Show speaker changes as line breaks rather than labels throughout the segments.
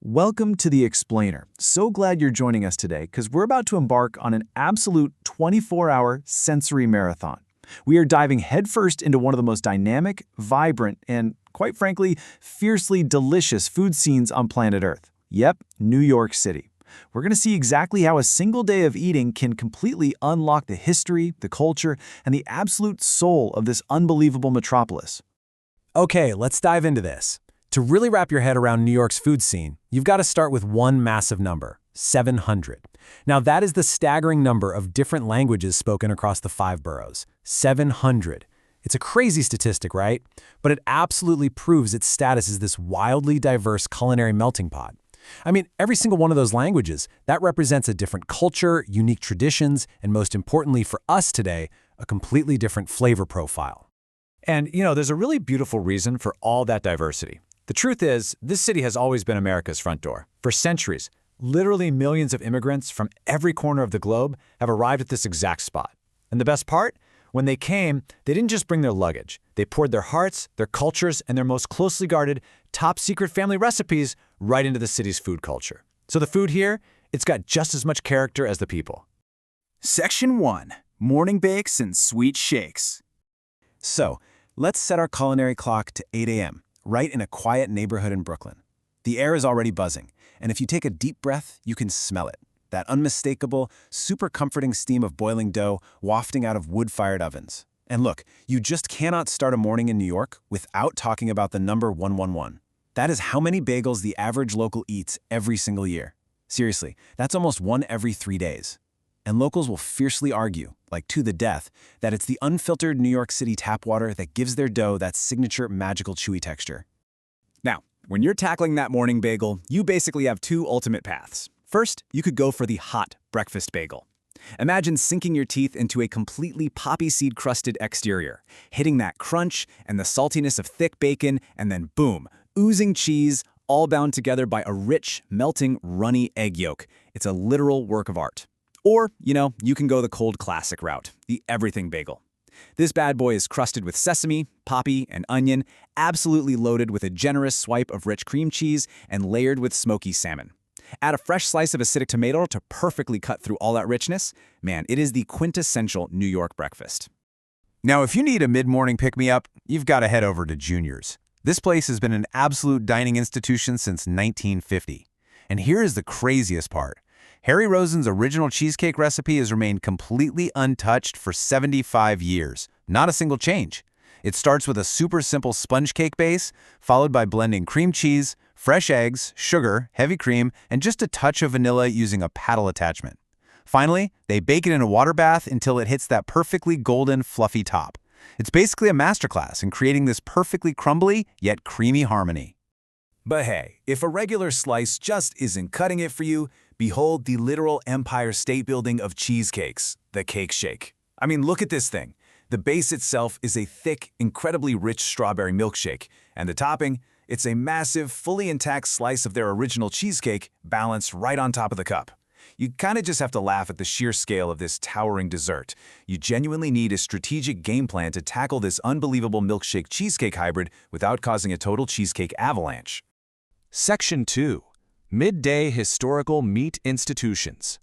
Welcome to The Explainer. So glad you're joining us today because we're about to embark on an absolute 24-hour sensory marathon. We are diving headfirst into one of the most dynamic, vibrant, and, quite frankly, fiercely delicious food scenes on planet Earth. Yep, New York City. We're going to see exactly how a single day of eating can completely unlock the history, the culture, and the absolute soul of this unbelievable metropolis.
Okay, let's dive into this. To really wrap your head around New York's food scene, you've got to start with one massive number, 700. Now that is the staggering number of different languages spoken across the 5 boroughs. 700. It's a crazy statistic, right? But it absolutely proves its status as this wildly diverse culinary melting pot. I mean, every single one of those languages, that represents a different culture, unique traditions, and most importantly for us today, a completely different flavor profile.
And, there's a really beautiful reason for all that diversity. The truth is, this city has always been America's front door. For centuries, literally millions of immigrants from every corner of the globe have arrived at this exact spot. And the best part? When they came, they didn't just bring their luggage. They poured their hearts, their cultures, and their most closely guarded, top-secret family recipes right into the city's food culture. So the food here, it's got just as much character as the people.
Section 1. Morning bakes and sweet shakes.
So, let's set our culinary clock to 8 a.m., right in a quiet neighborhood in Brooklyn. The air is already buzzing, and if you take a deep breath, you can smell it. That unmistakable, super comforting steam of boiling dough wafting out of wood-fired ovens. And look, you just cannot start a morning in New York without talking about the number 111. That is how many bagels the average local eats every single year. Seriously, that's almost one every 3 days. And locals will fiercely argue, like to the death, that it's the unfiltered New York City tap water that gives their dough that signature magical chewy texture.
Now, when you're tackling that morning bagel, you basically have 2 ultimate paths. First, you could go for the hot breakfast bagel. Imagine sinking your teeth into a completely poppy seed-crusted exterior, hitting that crunch and the saltiness of thick bacon, and then boom, oozing cheese, all bound together by a rich, melting, runny egg yolk. It's a literal work of art. Or, you can go the cold classic route, the everything bagel. This bad boy is crusted with sesame, poppy, and onion, absolutely loaded with a generous swipe of rich cream cheese, and layered with smoky salmon. Add a fresh slice of acidic tomato to perfectly cut through all that richness. Man, it is the quintessential New York breakfast.
Now, if you need a mid-morning pick-me-up, you've got to head over to Junior's. This place has been an absolute dining institution since 1950. And here is the craziest part. Harry Rosen's original cheesecake recipe has remained completely untouched for 75 years. Not a single change. It starts with a super simple sponge cake base, followed by blending cream cheese, fresh eggs, sugar, heavy cream, and just a touch of vanilla using a paddle attachment. Finally, they bake it in a water bath until it hits that perfectly golden, fluffy top. It's basically a masterclass in creating this perfectly crumbly yet creamy harmony.
But hey, if a regular slice just isn't cutting it for you, behold the literal Empire State Building of cheesecakes, the Cake Shake. I mean, look at this thing. The base itself is a thick, incredibly rich strawberry milkshake, and the topping, it's a massive, fully intact slice of their original cheesecake balanced right on top of the cup. You kind of just have to laugh at the sheer scale of this towering dessert. You genuinely need a strategic game plan to tackle this unbelievable milkshake cheesecake hybrid without causing a total cheesecake avalanche.
Section 2. Midday Historical Meat Institutions.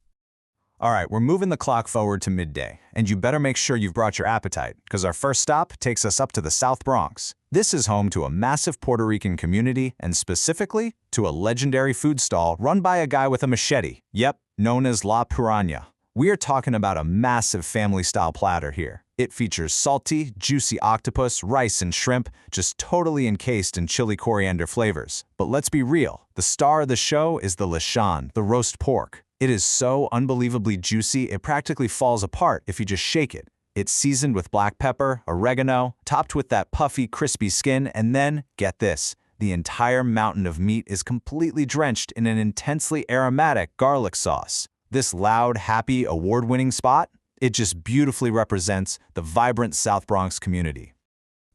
All right, we're moving the clock forward to midday, and you better make sure you've brought your appetite, because our first stop takes us up to the South Bronx. This is home to a massive Puerto Rican community, and specifically to a legendary food stall run by a guy with a machete. Yep, known as La Piranha. We are talking about a massive family-style platter here. It features salty, juicy octopus, rice, and shrimp, just totally encased in chili coriander flavors. But let's be real, the star of the show is the lechon, the roast pork. It is so unbelievably juicy, it practically falls apart if you just shake it. It's seasoned with black pepper, oregano, topped with that puffy, crispy skin, and then, get this, the entire mountain of meat is completely drenched in an intensely aromatic garlic sauce. This loud, happy, award-winning spot, it just beautifully represents the vibrant South Bronx community.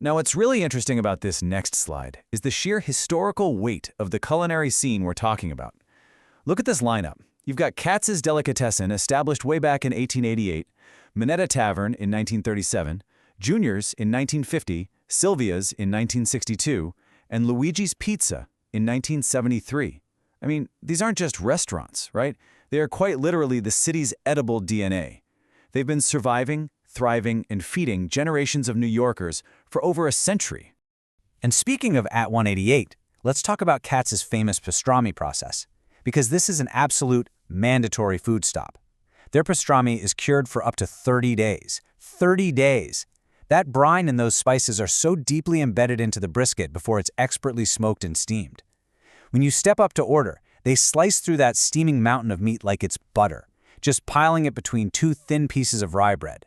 Now, what's really interesting about this next slide is the sheer historical weight of the culinary scene we're talking about. Look at this lineup. You've got Katz's Delicatessen, established way back in 1888, Minetta Tavern in 1937, Junior's in 1950, Sylvia's in 1962, and Luigi's Pizza in 1973. I mean, these aren't just restaurants, right? They are quite literally the city's edible DNA. They've been surviving, thriving, and feeding generations of New Yorkers for over a century.
And speaking of at 188, let's talk about Katz's famous pastrami process, because this is an absolute mandatory food stop. Their pastrami is cured for up to 30 days. 30 days! That brine and those spices are so deeply embedded into the brisket before it's expertly smoked and steamed. When you step up to order, they slice through that steaming mountain of meat like it's butter, just piling it between two thin pieces of rye bread.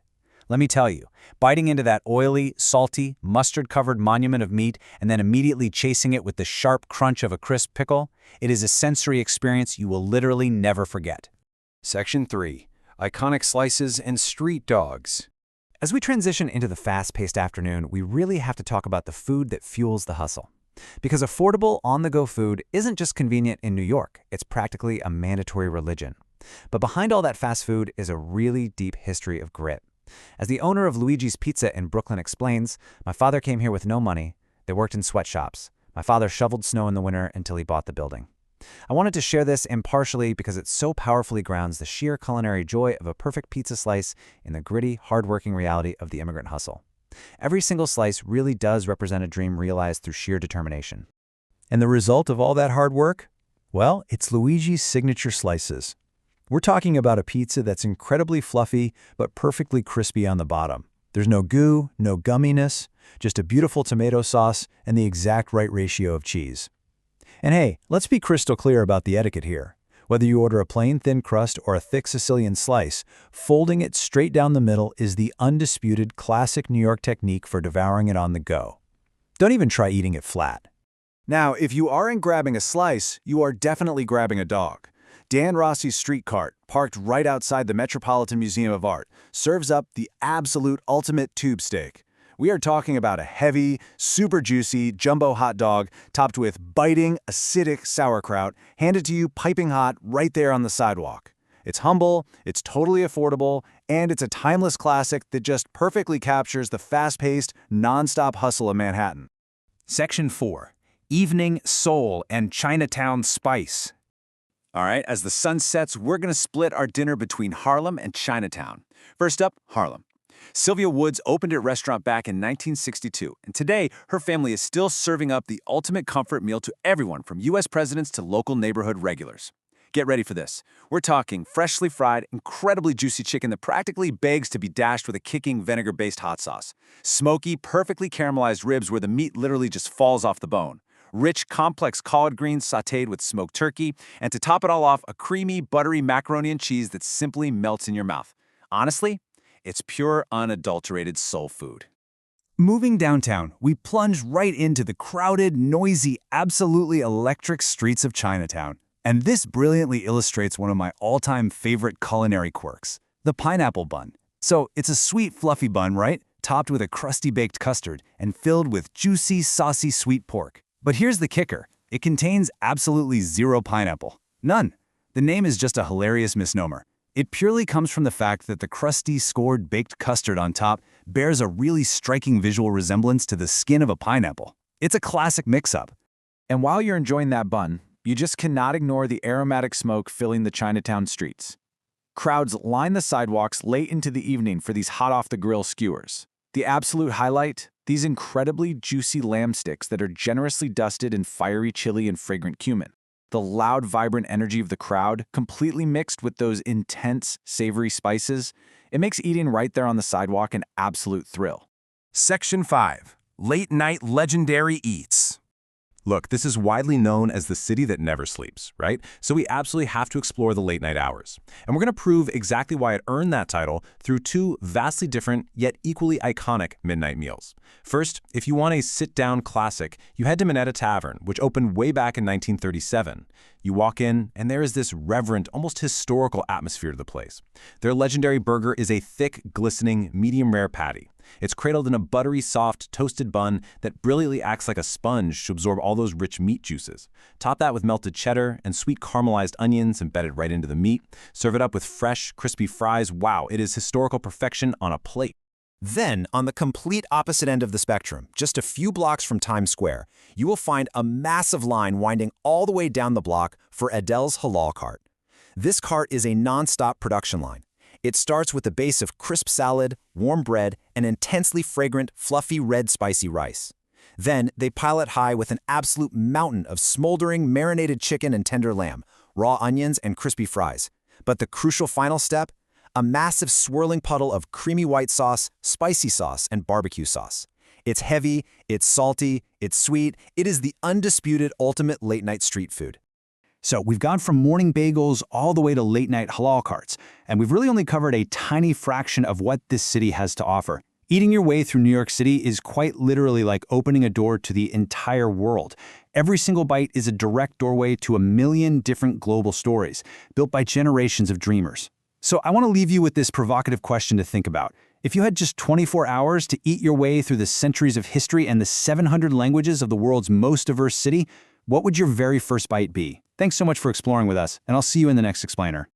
Let me tell you, biting into that oily, salty, mustard-covered monument of meat and then immediately chasing it with the sharp crunch of a crisp pickle, it is a sensory experience you will literally never forget.
Section 3. Iconic slices and street dogs.
As we transition into the fast-paced afternoon, we really have to talk about the food that fuels the hustle. Because affordable, on-the-go food isn't just convenient in New York, it's practically a mandatory religion. But behind all that fast food is a really deep history of grit. As the owner of Luigi's Pizza in Brooklyn explains, my father came here with no money. They worked in sweatshops. My father shoveled snow in the winter until he bought the building. I wanted to share this impartially because it so powerfully grounds the sheer culinary joy of a perfect pizza slice in the gritty, hard-working reality of the immigrant hustle. Every single slice really does represent a dream realized through sheer determination.
And the result of all that hard work? Well, it's Luigi's signature slices. We're talking about a pizza that's incredibly fluffy but perfectly crispy on the bottom. There's no goo, no gumminess, just a beautiful tomato sauce and the exact right ratio of cheese. And hey, let's be crystal clear about the etiquette here. Whether you order a plain thin crust or a thick Sicilian slice, folding it straight down the middle is the undisputed classic New York technique for devouring it on the go. Don't even try eating it flat.
Now, if you aren't grabbing a slice, you are definitely grabbing a dog. Dan Rossi's street cart, parked right outside the Metropolitan Museum of Art, serves up the absolute ultimate tube steak. We are talking about a heavy, super juicy jumbo hot dog topped with biting, acidic sauerkraut, handed to you piping hot right there on the sidewalk. It's humble, it's totally affordable, and it's a timeless classic that just perfectly captures the fast-paced, non-stop hustle of Manhattan.
Section 4. Evening soul and Chinatown spice.
All right, as the sun sets, we're going to split our dinner between Harlem and Chinatown. First up, Harlem. Sylvia Woods opened her restaurant back in 1962, and today her family is still serving up the ultimate comfort meal to everyone from U.S. presidents to local neighborhood regulars. Get ready for this. We're talking freshly fried, incredibly juicy chicken that practically begs to be dashed with a kicking vinegar-based hot sauce. Smoky, perfectly caramelized ribs where the meat literally just falls off the bone. Rich, complex collard greens sautéed with smoked turkey, and to top it all off, a creamy, buttery macaroni and cheese that simply melts in your mouth. Honestly, it's pure, unadulterated soul food. Moving downtown, we plunge right into the crowded, noisy, absolutely electric streets of Chinatown. And this brilliantly illustrates one of my all-time favorite culinary quirks, the pineapple bun. So it's a sweet, fluffy bun, right? Topped with a crusty baked custard and filled with juicy, saucy sweet pork. But here's the kicker. It contains absolutely zero pineapple. None. The name is just a hilarious misnomer. It purely comes from the fact that the crusty, scored baked custard on top bears a really striking visual resemblance to the skin of a pineapple. It's a classic mix-up. And while you're enjoying that bun, you just cannot ignore the aromatic smoke filling the Chinatown streets. Crowds line the sidewalks late into the evening for these hot-off-the-grill skewers. The absolute highlight? These incredibly juicy lamb sticks that are generously dusted in fiery chili and fragrant cumin. The loud, vibrant energy of the crowd, completely mixed with those intense, savory spices, it makes eating right there on the sidewalk an absolute thrill.
Section 5. Late-night legendary eats. Look, this is widely known as the city that never sleeps, right? So we absolutely have to explore the late-night hours. And we're going to prove exactly why it earned that title through two vastly different, yet equally iconic midnight meals. First, if you want a sit-down classic, you head to Minetta Tavern, which opened way back in 1937. You walk in, and there is this reverent, almost historical atmosphere to the place. Their legendary burger is a thick, glistening, medium-rare patty. It's cradled in a buttery, soft, toasted bun that brilliantly acts like a sponge to absorb all those rich meat juices. Top that with melted cheddar and sweet caramelized onions embedded right into the meat. Serve it up with fresh, crispy fries. Wow, it is historical perfection on a plate.
Then, on the complete opposite end of the spectrum, just a few blocks from Times Square, you will find a massive line winding all the way down the block for Adele's Halal Cart. This cart is a non-stop production line. It starts with a base of crisp salad, warm bread, and intensely fragrant, fluffy red spicy rice. Then, they pile it high with an absolute mountain of smoldering, marinated chicken and tender lamb, raw onions, and crispy fries. But the crucial final step? A massive swirling puddle of creamy white sauce, spicy sauce, and barbecue sauce. It's heavy, it's salty, it's sweet. It is the undisputed ultimate late-night street food.
So we've gone from morning bagels all the way to late-night halal carts, and we've really only covered a tiny fraction of what this city has to offer. Eating your way through New York City is quite literally like opening a door to the entire world. Every single bite is a direct doorway to a million different global stories, built by generations of dreamers. So I want to leave you with this provocative question to think about. If you had just 24 hours to eat your way through the centuries of history and the 700 languages of the world's most diverse city, what would your very first bite be? Thanks so much for exploring with us, and I'll see you in the next explainer.